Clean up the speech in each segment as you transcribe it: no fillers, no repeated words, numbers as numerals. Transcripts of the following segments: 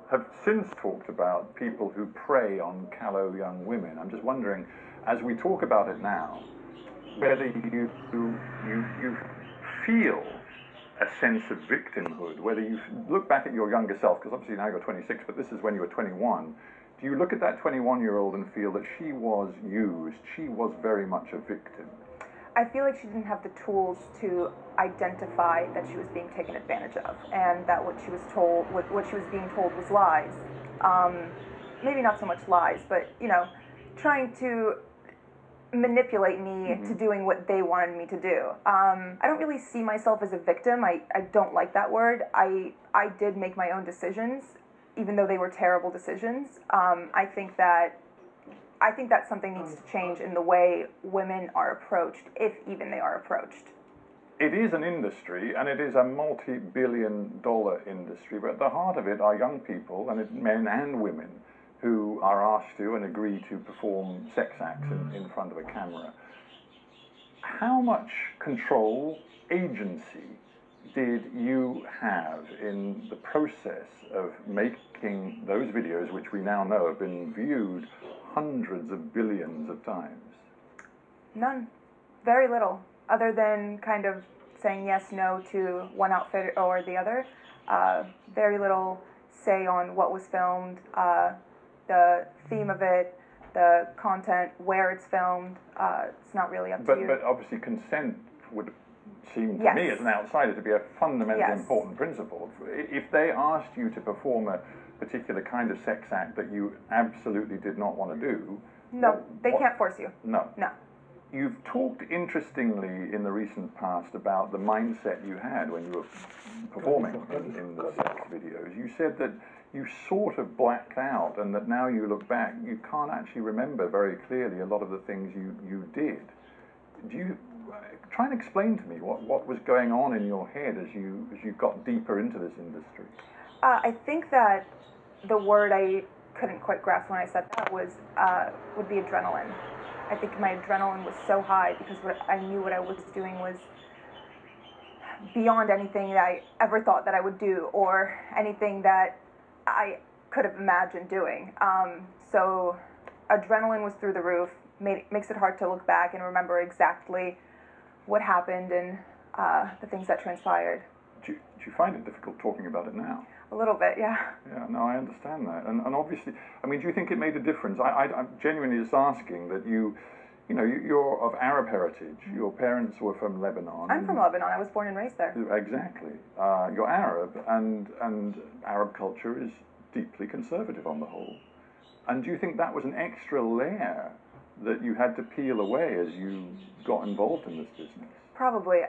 have since talked about people who prey on callow young women. I'm just wondering, as we talk about it now, whether you feel a sense of victimhood, whether you look back at your younger self, because obviously now you're 26, but this is when you were 21. Do you look at that 21-year-old and feel that she was used, she was very much a victim? I feel like she didn't have the tools to identify that she was being taken advantage of, and that what she was being told was lies. Maybe not so much lies, but trying to manipulate me to doing what they wanted me to do. I don't really see myself as a victim. I don't like that word. I did make my own decisions, even though they were terrible decisions. I think that something needs to change in the way women are approached, if even they are approached. It is an industry, and it is a multi-billion-dollar industry, but at the heart of it are young people, and men and women, who are asked to and agree to perform sex acts in front of a camera. How much control, agency, did you have in the process of making those videos, which we now know have been viewed hundreds of billions of times? None. Very little. Other than kind of saying yes, no to one outfit or the other. Very little say on what was filmed, the theme of it, the content, where it's filmed. It's not really up to you. But obviously consent would seem to me as an outsider to be a fundamentally important principle. If they asked you to perform a particular kind of sex act that you absolutely did not want to do... No, they can't force you. No. No. You've talked interestingly in the recent past about the mindset you had when you were performing in the sex videos. You said that you sort of blacked out, and that now you look back, you can't actually remember very clearly a lot of the things you did. Do you try and explain to me what was going on in your head as you got deeper into this industry? I think that the word I couldn't quite grasp when I said that would be adrenaline. I think my adrenaline was so high because I knew what I was doing was beyond anything that I ever thought that I would do, or anything that I could have imagined doing. So adrenaline was through the roof. Makes it hard to look back and remember exactly what happened and the things that transpired. Do you find it difficult talking about it now? A little bit, yeah. Yeah, no, I understand that. And obviously, I mean, do you think it made a difference? I'm genuinely just asking that you're of Arab heritage. Your parents were from Lebanon. I'm from Lebanon. I was born and raised there. Exactly. You're Arab, and Arab culture is deeply conservative on the whole. And do you think that was an extra layer that you had to peel away as you got involved in this business? Probably.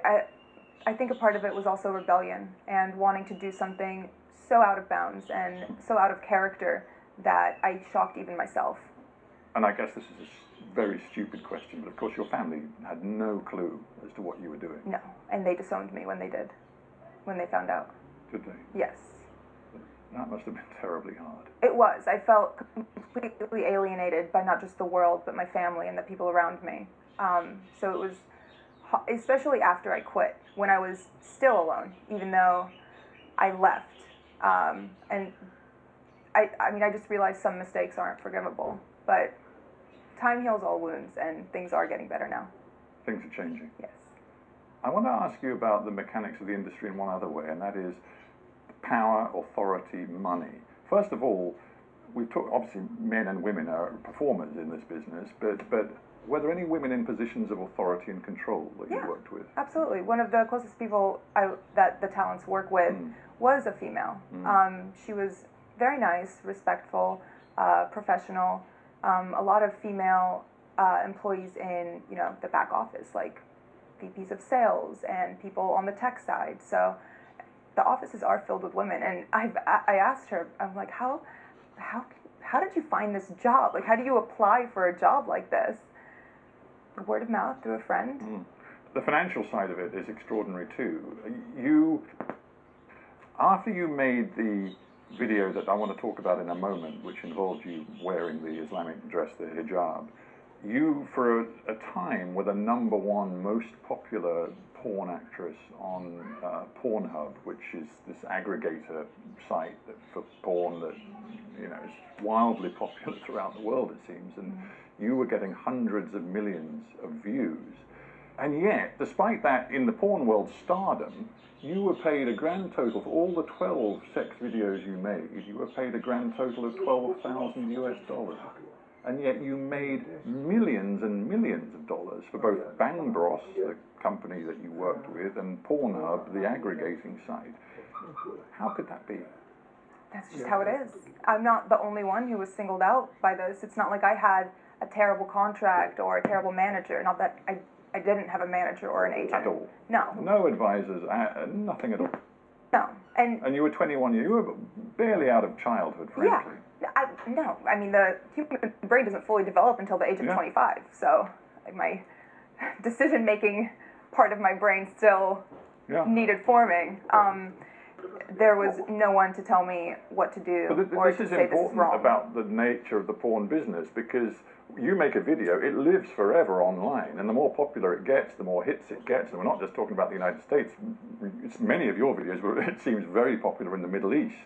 I think a part of it was also rebellion and wanting to do something so out of bounds and so out of character that I shocked even myself. And I guess this is a very stupid question, but of course your family had no clue as to what you were doing. No, and they disowned me when they found out. Did they? Yes. That must have been terribly hard. It was. I felt completely alienated by not just the world, but my family and the people around me. So it was, especially after I quit, when I was still alone, even though I left. And I just realized some mistakes aren't forgivable, but time heals all wounds, and things are getting better now. Things are changing. Yes. I want to ask you about the mechanics of the industry in one other way, and that is power, authority, money. First of all, we've talked, obviously men and women are performers in this business, but were there any women in positions of authority and control that you worked with? Absolutely. One of the closest people that the talents work with was a female. She was very nice, respectful, professional. A lot of female employees in the back office, like VPs of sales and people on the tech side. So the offices are filled with women. And I asked her, I'm like, how did you find this job? Like, how do you apply for a job like this? Word of mouth, through a friend. The financial side of it is extraordinary too. After you made the video that I want to talk about in a moment, which involved you wearing the Islamic dress, the hijab, you, for a time, were the #1 most popular porn actress on Pornhub, which is this aggregator site for porn that is wildly popular throughout the world, it seems, and you were getting hundreds of millions of views. And yet, despite that, in the porn world stardom, you were paid a grand total for all the 12 sex videos you made. You were paid a grand total of $12,000 US. And yet you made millions and millions of dollars for both Bang Bros, the company that you worked with, and Pornhub, the aggregating site. How could that be? That's just how it is. I'm not the only one who was singled out by this. It's not like I had a terrible contract or a terrible manager. Not that I didn't have a manager or an agent. At all? No. No advisors, nothing at all? No. And you were 21 years, you were barely out of childhood, frankly. Yeah. No. I mean, the human brain doesn't fully develop until the age of 25. So my decision-making part of my brain still needed forming. There was no one to tell me what to do or to say this is wrong. This is important about the nature of the porn business, because you make a video, it lives forever online, and the more popular it gets, the more hits it gets. And we're not just talking about the United States. Many of your videos were, it seems, very popular in the Middle East.